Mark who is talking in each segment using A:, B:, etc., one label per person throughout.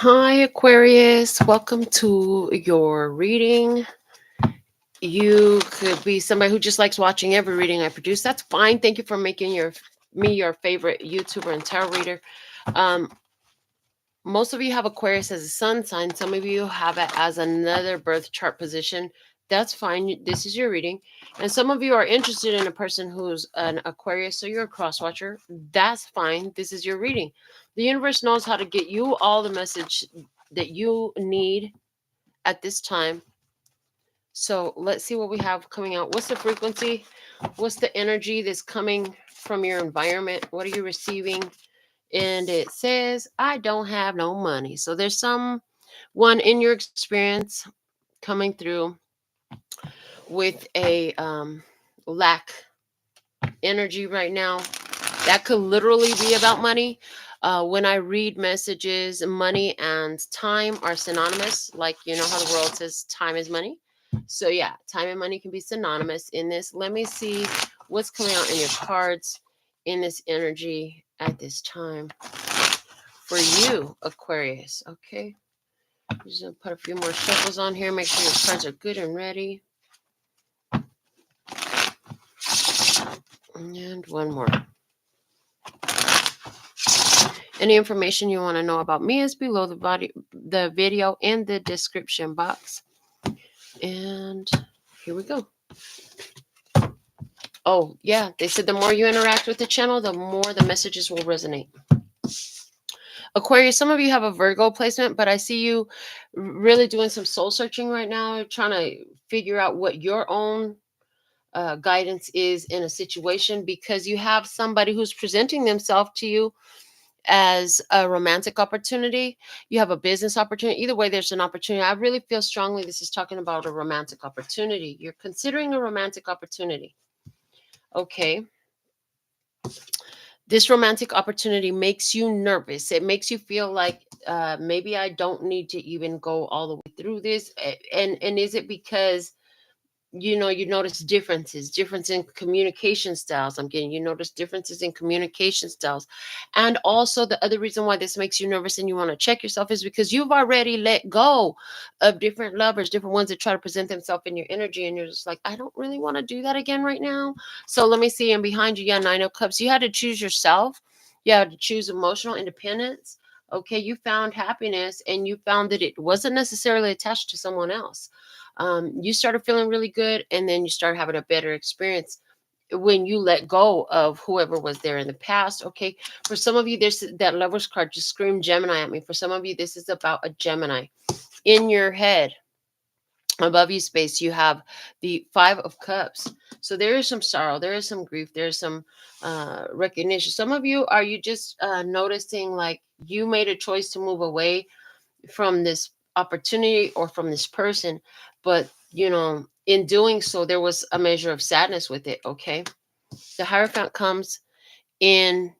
A: Hi, Aquarius. Welcome to your reading. You could be somebody who just likes watching every reading I produce. That's fine. Thank you for making me your favorite YouTuber and tarot reader. Um, Most of you have Aquarius as a sun sign. Some of you have it as another birth chart position. That's fine. This is your reading. And some of you are interested in a person who's an Aquarius, so you're a cross watcher. That's fine. This is your reading. The universe knows how to get you all the message that you need at this time. So let's see what we have coming out. What's the frequency? What's the energy that's coming from your environment? What are you receiving? And it says, I don't have no money. So there's someone in your experience coming through with a lack energy right now. That could literally be about money. When I read messages, money and time are synonymous. Like, you know how the world says time is money. So, yeah, time and money can be synonymous in this. Let me see what's coming out in your cards in this energy at this time for you, Aquarius. Okay. I'm just going to put a few more shuffles on here. Make sure your cards are good and ready. And one more. Any information you want to know about me is below the video in the description box. And here we go. Oh, yeah, they said the more you interact with the channel, the more the messages will resonate. Aquarius, some of you have a Virgo placement, but I see you really doing some soul searching right now, trying to figure out what your own guidance is in a situation, because you have somebody who's presenting themselves to you as a romantic opportunity. You have a business opportunity. Either way, there's an opportunity. I really feel strongly this is talking about a romantic opportunity. You're considering a romantic opportunity. Okay. This romantic opportunity makes you nervous. It makes you feel like maybe I don't need to even go all the way through this. And is it because you notice difference in communication styles? I'm getting, you notice differences in communication styles. And also the other reason why this makes you nervous and you want to check yourself is because you've already let go of different lovers, different ones that try to present themselves in your energy, and you're just like, I don't really want to do that again right now. So let me see. And behind you, yeah, Nine of Cups. You had to choose yourself. You had to choose emotional independence. Okay, you found happiness, and you found that it wasn't necessarily attached to someone else. You started feeling really good, and then you start having a better experience when you let go of whoever was there in the past. Okay, for some of you, there's that Lovers card just screamed Gemini at me. For some of you, this is about a Gemini. In your head above you space, you have the Five of Cups. So there is some sorrow, there is some grief, there's some recognition. Some of you, are you just noticing like you made a choice to move away from this opportunity or from this person, but in doing so there was a measure of sadness with it. Okay, the Hierophant comes in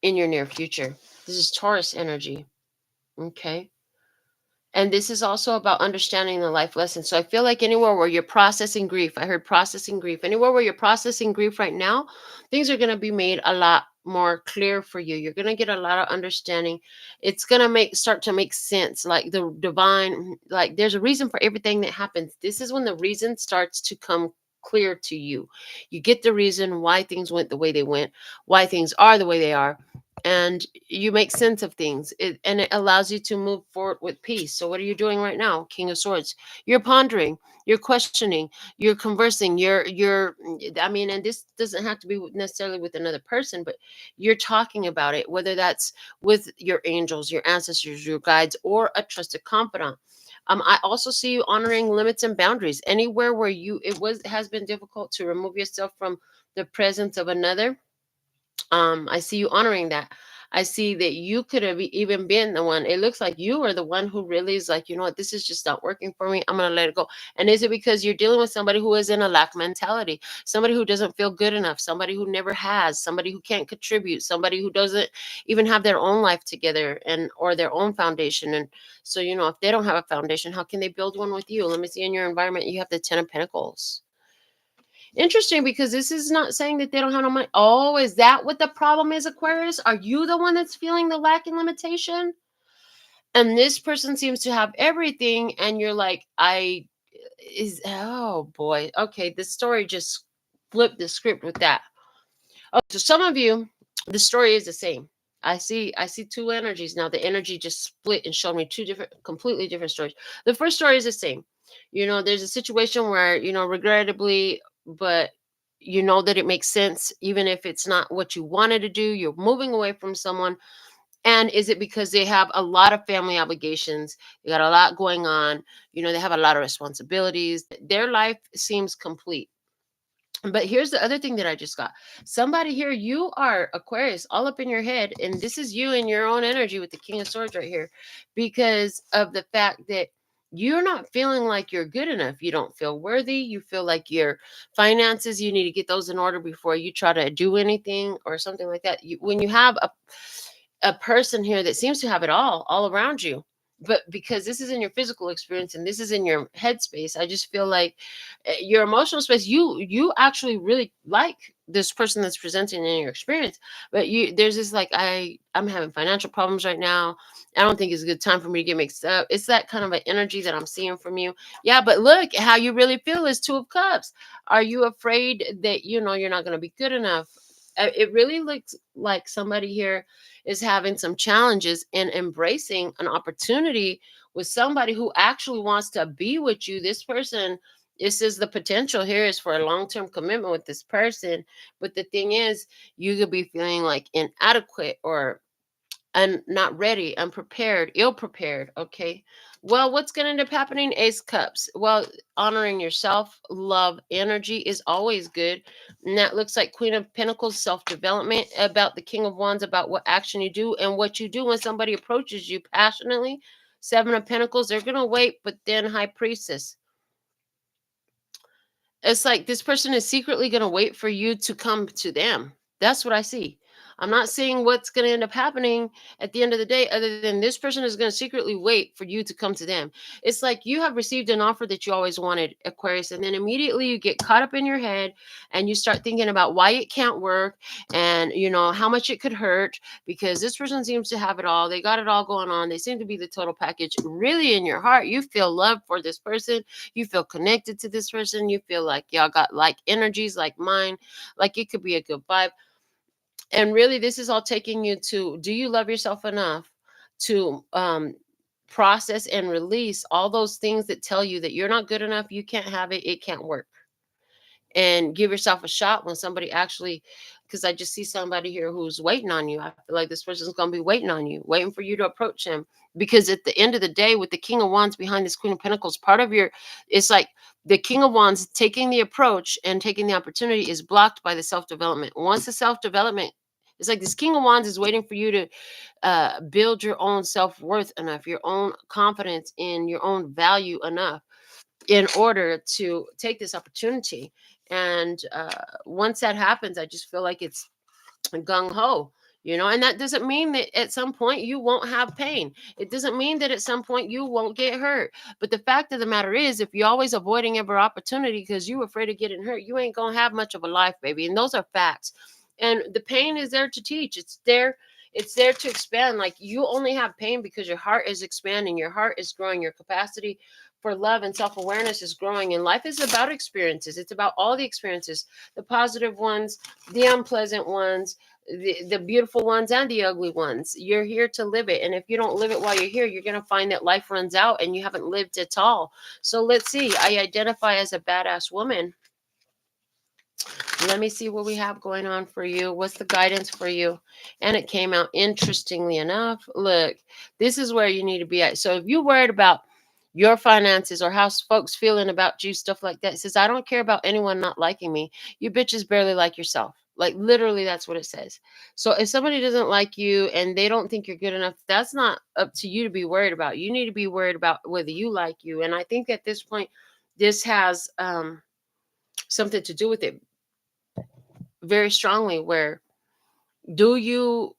A: your near future. This is Taurus energy. Okay, and this is also about understanding the life lesson. So I feel like anywhere where you're processing grief, I heard processing grief, anywhere where you're processing grief right now, things are going to be made a lot more clear for you. You're going to get a lot of understanding. It's going to start to make sense. Like the divine, like there's a reason for everything that happens. This is when the reason starts to come clear to you. You get the reason why things went the way they went, why things are the way they are, and you make sense of things, and it allows you to move forward with peace. So what are you doing right now? King of Swords. You're pondering, you're questioning, you're conversing, I mean, and this doesn't have to be necessarily with another person, but you're talking about it, whether that's with your angels, your ancestors, your guides, or a trusted confidant. I also see you honoring limits and boundaries anywhere where has been difficult to remove yourself from the presence of another. I see you honoring that. I see that you could have even been the one. It looks like you are the one who really is like, you know what, this is just not working for me. I'm going to let it go. And is it because you're dealing with somebody who is in a lack mentality, somebody who doesn't feel good enough, somebody who never has, somebody who can't contribute, somebody who doesn't even have their own life together or their own foundation? And so, if they don't have a foundation, how can they build one with you? Let me see, in your environment, you have the Ten of Pentacles. Interesting, because this is not saying that they don't have no money. Oh, is that what the problem is, Aquarius? Are you the one that's feeling the lack and limitation? And this person seems to have everything, and you're like, oh boy, okay, the story just flipped the script with that. Oh, so some of you, the story is the same. I see two energies now. The energy just split and showed me two different, completely different stories. The first story is the same. There's a situation where, regrettably, but you know that it makes sense, even if it's not what you wanted to do. You're moving away from someone. And is it because they have a lot of family obligations? They got a lot going on. They have a lot of responsibilities. Their life seems complete. But here's the other thing that I just got. Somebody here, you are Aquarius, all up in your head, and this is you in your own energy with the King of Swords right here, because of the fact that you're not feeling like you're good enough. You don't feel worthy. You feel like your finances, you need to get those in order before you try to do anything or something like that. When you have a person here that seems to have it all around you, but because this is in your physical experience and this is in your headspace, I just feel like your emotional space, you actually really like this person that's presenting in your experience. But there's this like, I'm having financial problems right now. I don't think it's a good time for me to get mixed up. It's that kind of an energy that I'm seeing from you. Yeah, but look, how you really feel is Two of Cups. Are you afraid that you're not going to be good enough? It really looks like somebody here is having some challenges in embracing an opportunity with somebody who actually wants to be with you. This person, this is the potential here is for a long-term commitment with this person. But the thing is, you could be feeling like inadequate or not ready, unprepared, ill prepared. Okay. Well, what's going to end up happening? Ace Cups. Well, honoring yourself, love, energy is always good. And that looks like Queen of Pentacles, self development, about the King of Wands, about what action you do and what you do when somebody approaches you passionately. Seven of Pentacles, they're going to wait, but then High Priestess. It's like this person is secretly going to wait for you to come to them. That's what I see. I'm not seeing what's going to end up happening at the end of the day, other than this person is going to secretly wait for you to come to them. It's like you have received an offer that you always wanted, Aquarius, and then immediately you get caught up in your head and you start thinking about why it can't work and, how much it could hurt, because this person seems to have it all. They got it all going on. They seem to be the total package. Really, in your heart, you feel love for this person. You feel connected to this person. You feel like y'all got like energies like mine, like it could be a good vibe. And really, this is all taking you to, do you love yourself enough to process and release all those things that tell you that you're not good enough, you can't have it, it can't work, and give yourself a shot when somebody actually, because I just see somebody here who's waiting on you. I feel like this person's going to be waiting on you, waiting for you to approach him. Because at the end of the day, with the King of Wands behind this Queen of Pentacles, part of your, it's like the King of Wands taking the approach and taking the opportunity is blocked by the self-development. Once the self-development, it's like this King of Wands is waiting for you to build your own self-worth enough, your own confidence in your own value enough in order to take this opportunity. And once that happens, I just feel like it's gung ho, and that doesn't mean that at some point you won't have pain. It doesn't mean that at some point you won't get hurt. But the fact of the matter is, if you're always avoiding every opportunity because you're afraid of getting hurt, you ain't going to have much of a life, baby. And those are facts. And the pain is there to teach. It's there to expand. Like, you only have pain because your heart is expanding, your heart is growing, your capacity for love and self-awareness is growing. And life is about experiences. It's about all the experiences, the positive ones, the unpleasant ones, the beautiful ones and the ugly ones. You're here to live it. And if you don't live it while you're here, you're going to find that life runs out and you haven't lived at all. So let's see. I identify as a badass woman. Let me see what we have going on for you. What's the guidance for you? And it came out interestingly enough. Look, this is where you need to be at. So if you're worried about your finances or how folks feeling about you, stuff like that, it says, I don't care about anyone not liking me. You bitches barely like yourself. Like, literally, that's what it says. So if somebody doesn't like you and they don't think you're good enough, that's not up to you to be worried about. You need to be worried about whether you like you. And I think at this point, this has something to do with it very strongly. Where do you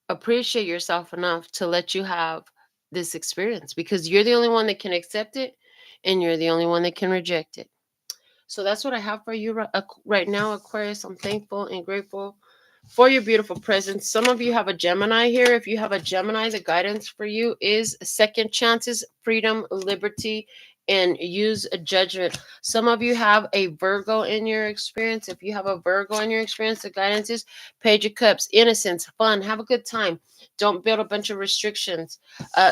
A: appreciate yourself enough to let you have this experience? Because you're the only one that can accept it and you're the only one that can reject it. So that's what I have for you right now, Aquarius. I'm thankful and grateful for your beautiful presence. Some of you have a Gemini here. If you have a Gemini, the guidance for you is second chances, freedom, liberty, and use a judgment. Some of you have a Virgo in your experience. If you have a Virgo in your experience, the guidance is Page of Cups, innocence, fun, have a good time. Don't build a bunch of restrictions.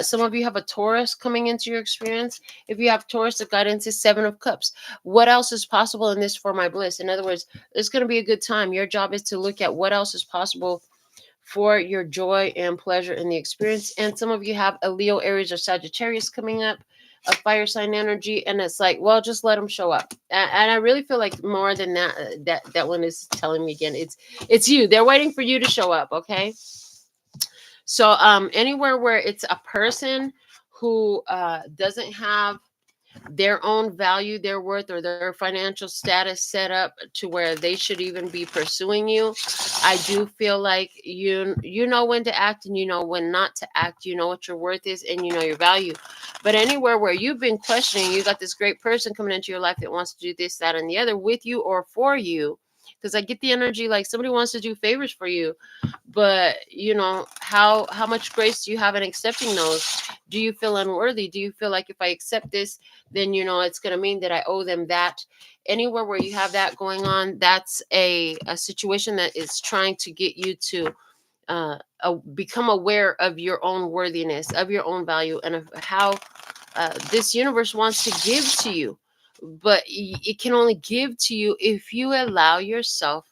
A: Some of you have a Taurus coming into your experience. If you have Taurus, the guidance is Seven of Cups. What else is possible in this for my bliss? In other words, it's going to be a good time. Your job is to look at what else is possible for your joy and pleasure in the experience. And some of you have a Leo, Aries, or Sagittarius coming up, a fire sign energy, and it's like, well, just let them show up. And I really feel like more than that, that one is telling me again, it's you. They're waiting for you to show up. Okay. So anywhere where it's a person who doesn't have their own value, their worth, or their financial status set up to where they should even be pursuing you, I do feel like you know when to act and you know when not to act. You know what your worth is and you know your value. But anywhere where you've been questioning, you got this great person coming into your life that wants to do this, that, and the other with you or for you. Because I get the energy like somebody wants to do favors for you, but you know how much grace do you have in accepting those? Do you feel unworthy? Do you feel like if I accept this, then you know it's going to mean that I owe them that? Anywhere where you have that going on, that's a situation that is trying to get you to become aware of your own worthiness, of your own value, and of how this universe wants to give to you. But it can only give to you if you allow yourself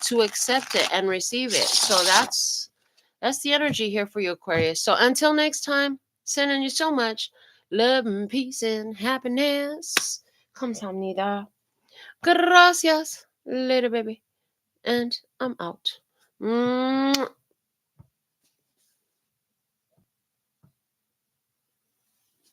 A: to accept it and receive it. So that's the energy here for you, Aquarius. So until next time, sending you so much love and peace and happiness. Kamsahamnida. Gracias, little baby. And I'm out.